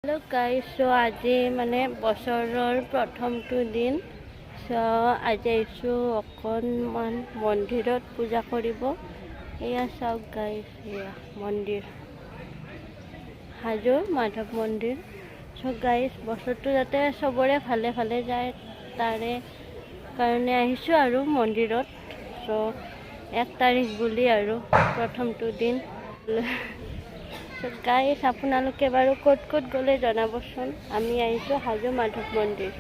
Hello guys so आज माने बছৰৰ প্ৰথমটো দিন सो आज आइছো অকণমান মন্দিৰত পূজা কৰিব এয়া চাওক গাইস এয়া মন্দিৰ হাজোৰ মাধৱ মন্দিৰ সো গাইস বছৰটো যাতে সবৰে ভালে ভালে যায় তাৰে কাৰণে আহিছো আৰু মন্দিৰত সো 1 তাৰিখ বুলি আৰু প্ৰথমটো দিন গাইস আপোনালোকে বাৰু ক'ত ক'ত গ'লে জনাবচোন আমি আহিছো হাজো মাধৱ মন্দিৰ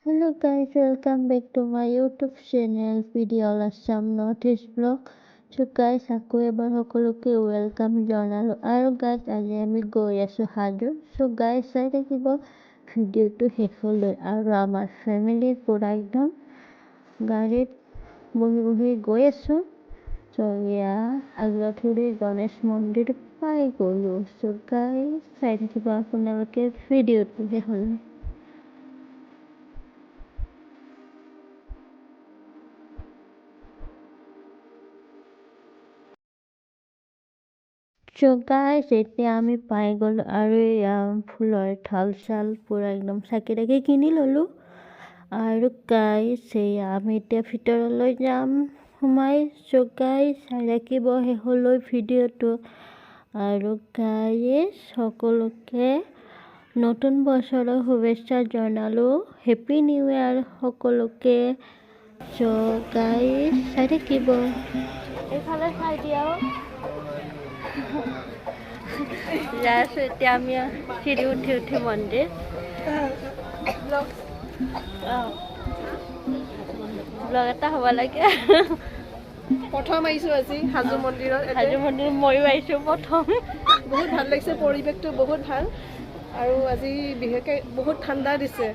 Hello guys, welcome back to my YouTube channel Video Assam Northeast Vlog. So guys, আকৌ এবাৰ সকলোকে welcome জনালো আৰু guys আজি আমি গৈ আছো হাজো so guys চাই থাকিব ভিডিওটো শেষলৈ আৰু আমাৰ ফ্যামিলিৰ পুৰা একদম গাড়ীত বহি গৈ আছো so এয়া আগলাথুৰি গণেশ মন্দিৰ পাই গলো so guys চাই থাকিব আপোনালোকে ভিডিওটো শেষলৈ So guys, এতিয়া আমি পাই গ'লো আৰু ফুলৰ ঢাল চাল পুৰা একদম চাকি কিনি ললো আৰু গাইস আমি এতিয়া ভিতৰলৈ যাম সোমাই so guys চাই ৰাখিব শেষলৈ ভিডিওটো আৰু গাইস সকলোকে নতুন বছৰৰ শুভেচ্ছা জনালো হেপী নিউ ইয়াৰ সকলোকে so guys চাই থাকিব এইফালে চাই দিয়াও যাইছো এতিয়া আমি চিৰি উঠি মন্দিৰ ব্লগ এটা হ'ব লাগে প্ৰথম আহিছো আজি হাজো মন্দিৰত হাজো মন্দিৰ ময়ো আহিছো প্ৰথম বহুত ভাল লাগিছে পৰিৱেশটো বহুত ভাল আৰু আজি বিশেষকৈ বহুত ঠাণ্ডা দিছে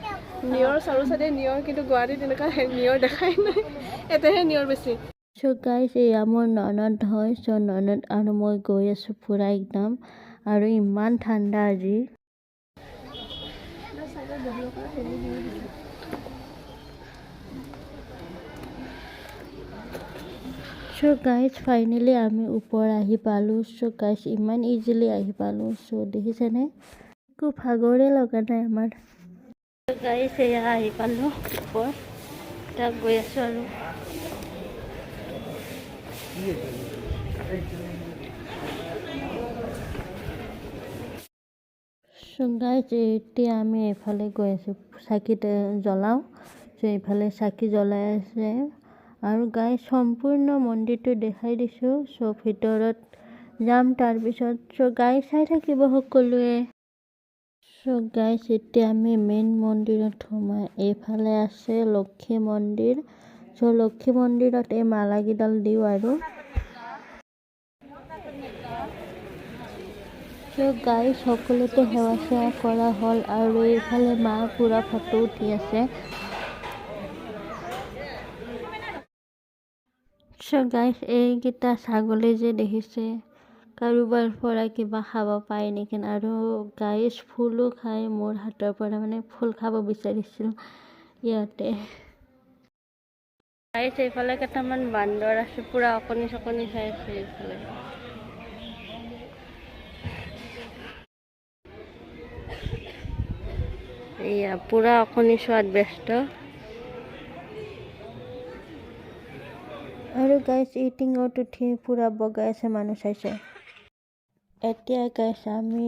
নিয়ৰ চাৰিওফালে নিয়ৰ কিন্তু গুৱাহাটীত এনেকুৱা নিয়ৰ দেখাই নাই এতেহে নিয়ৰ বেছি so guys এয়া মোৰ ননদ হয় so ননদ আৰু মই গৈ আছো পুৰা একদম আৰু ইমান ঠাণ্ডা আজি so guys finally আমি ওপৰ আহি পালো so guys ইমান ইজিলি আহি পালো so দেখিছেনে খুব ভাগৰে লগা নাই আমাৰ so guys এয়া আহি পালো ওপৰ তাক গৈ আছো আৰু so guys এতিয়া আমি এফালে গৈ আছো চাকিতে জ্বলাও so এফালে চাকি জ্বলাই আছে আৰু গাইস সম্পূৰ্ণ মন্দিৰটো দেখাই দিছো so ভিতৰত যাম তাৰ পিছত so গাইস চাই থাকিব সকলোৱে so guys এতিয়া আমি মেইন মন্দিৰত সোমাই এইফালে আছে লক্ষ্মী মন্দিৰ so লক্ষ্মী মন্দিৰত এই মালা গিডাল দিও আৰু so guys সকলোতে সেৱা কৰা হল আৰু এইফালে মা পুৰা ফটো উঠি আছে so guys এইকেইটা ছাগলী যে দেখিছে কাৰোবাৰ পৰা কিবা খাব পায় নেকি আৰু গাইস ফুলো খাই মোৰ হাতৰ পৰা মানে ফুল খাব বিচাৰিছিল ইয়াতে গাইস এইফালে কেইটামান বান্দৰ আছে পুৰা অকনি চকনি খাই আছে এইফালে এয়া পুৰা অকনি সোৱাদ ব্যস্ত আৰু গাইস ইটিঙত উঠি পুৰা বগাই আছে মানুহ চাইছে এতিয়া গাইস আমি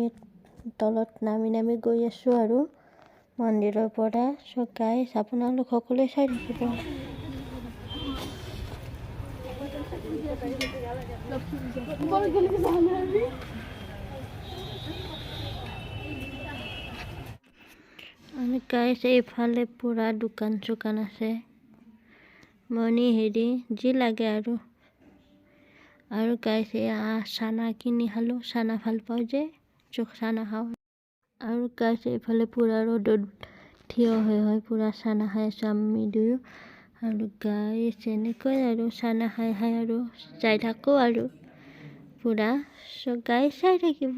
তলত নামি গৈ আছো আৰু মন্দিৰৰ পৰা so গাইস আপোনালোক সকলোৱে চাই থাকিব আমি গাইস এইফালে পুৰা দোকান চোকান আছে মনি হেৰি যি লাগে আৰু গাইস এয়া চানা কিনি খালো চানা ভাল পাওঁ যে চোখ চানা খাওঁ আৰু গাইস এইফালে পুৰা ৰ'দত থিয় হৈ পুৰা চানা খাই আছো আমি দুয়ো আৰু গাইস এনেকৈ আৰু চানা খাই আৰু যাই থাকো আৰু পুৰা so গাইস চাই থাকিব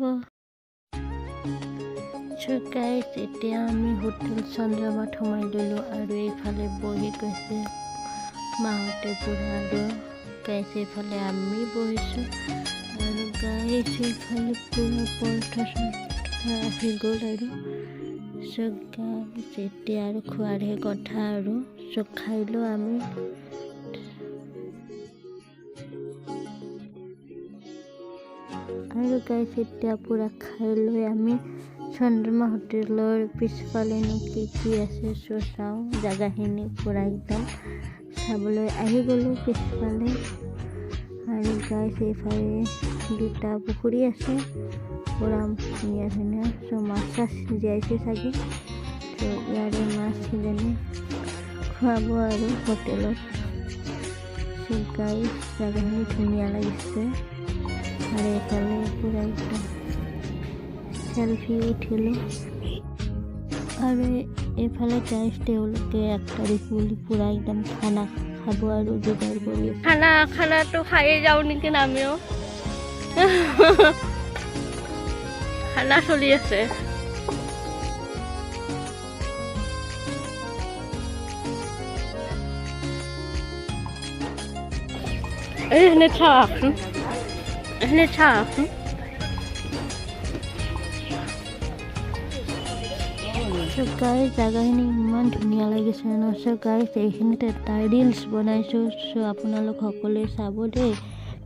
So guys, এতিয়া আমি হোটেল চন্দ্ৰমাত সোমাই ল'লোঁ আৰু এইফালে বহি গৈছে মাহঁতে পুৰা আৰু গাইছ এইফালে আমি বহিছোঁ আৰু গাইছ এইফালে পুৰা পৰঠা আহি গ'ল আৰু চ' গাইছ এতিয়া আৰু খোৱাৰহে কথা আৰু চ' খাই লওঁ আমি আৰু গাইছ এতিয়া পুৰা খাই লৈ আমি চন্দ্ৰমা হোটেলৰ পিছফালেনো কি আছে চ' চাওঁ জাগাখিনি পুৰা একদম চাবলৈ আহি গ'লোঁ পিছফালে আৰু গাইছ এইফালে দুটা পুখুৰী আছে পুৰা ধুনীয়া ধুনীয়া চ' মাছ চাছ জীয়াইছে চাগে চ' ইয়াৰে মাছ কিজানি খুৱাব আৰু হোটেলত চ' গাইছ জাগাখিনি ধুনীয়া লাগিছে আৰু এইফালে পুৰা একদম সেলফি উঠিলোঁ আৰু এইফালে গাইছ তেওঁলোকে 1 তাৰিখ বুলি পুৰা একদম খানা খাব আৰু যোগাৰ কৰি খানাটো খায়ে যাওঁ নেকি আমিও খানা চলি আছে এইখানে চাওক চ' গাইছ জাগাখিনি ইমান ধুনীয়া লাগিছে ন চ' গাইছ এইখিনিতে এটা ৰিলছ বনাইছোঁ চ' আপোনালোক সকলোৱে চাব দেই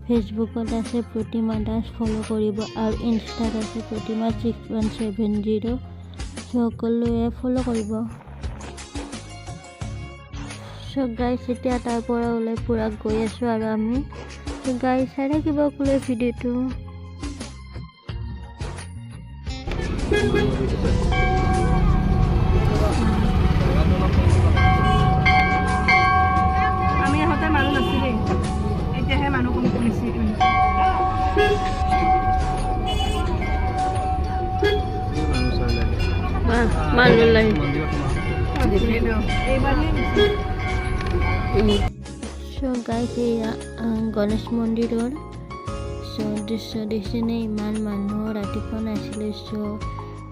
ফেচবুকত আছে প্ৰতিমা দাস ফ'ল' কৰিব আৰু ইনষ্টাত আছে প্ৰতিমা 6170 চ' সকলোৱে ফ'ল' কৰিব চ' গাইছ এতিয়া তাৰ পৰা ওলাই পুৰা গৈ আছোঁ আৰু আমি চ' গাইছ চাই থাকিব সকলোৱে ভিডিঅ'টো আমি আহোঁতে মানুহ নাছিলেই এতিয়াহে মানুহ কমি কমিছে চ' গাইছ এয়া গণেশ মন্দিৰৰ চ' দৃশ্য দেখিছেনে ইমান মানুহ ৰাতিপুৱা নাছিলে চ'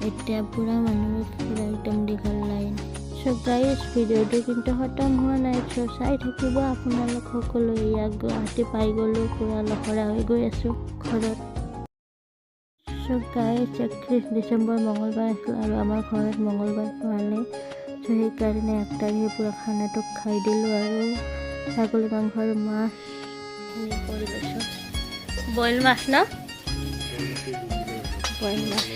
এতিয়া পুৰা মানুহ পুৰা একদম দীঘল লাইন চ' গাইছ ভিডিঅ'টো কিন্তু খতম হোৱা নাই চ' চাই থাকিব আপোনালোক সকলোৱে ইয়াক গুৱাহাটী পাই গ'লোঁ পুৰা লখৰা হৈ গৈ আছোঁ ঘৰত চ' গাইছ 31 ডিচেম্বৰ মঙলবাৰ আছিল আৰু আমাৰ ঘৰত মঙলবাৰ খোৱালে চ' সেইকাৰণে 1 তাৰিখে পুৰা খানাটো খাই দিলোঁ আৰু ছাগলী মাংস আৰু মাছ কৰি লৈছোঁ বইল মাছ ন বইল মাছ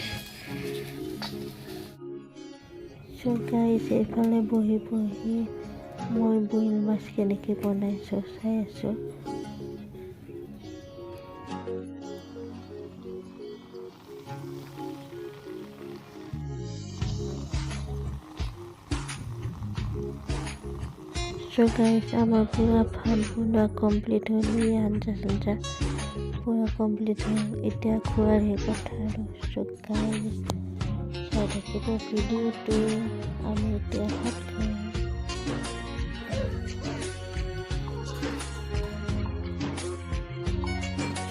চ' গাইছ এইফালে বহি মই বইল মাছ কেনেকৈ বনাইছোঁ চাই আছোঁ চ' গাইছ আমাৰ পুৰা ভাত বনোৱা কমপ্লিট হ'ল আঞ্জা চাঞ্জা পুৰা কমপ্লিট হ'ল এতিয়া খোৱাৰহে কথা আৰু চ' গাইছ চাই থাকিব ভিডিঅ'টো আমি এতিয়া ভাত খাওঁ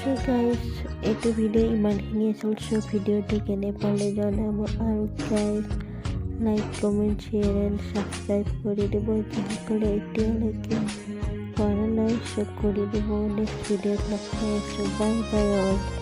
চ' গাইছ এইটো ভিডিঅ' ইমানখিনি আছিল চ' ভিডিঅ'টো কেনে পালে জনাব আৰু গাইছ like comment share and subscribe কৰি দিব যিসকলে এতিয়ালৈকে কৰা নাই চ' কৰি দিব নেক্সট ভিডিঅ'ত লগ পাই আছোঁ বাই বাই অল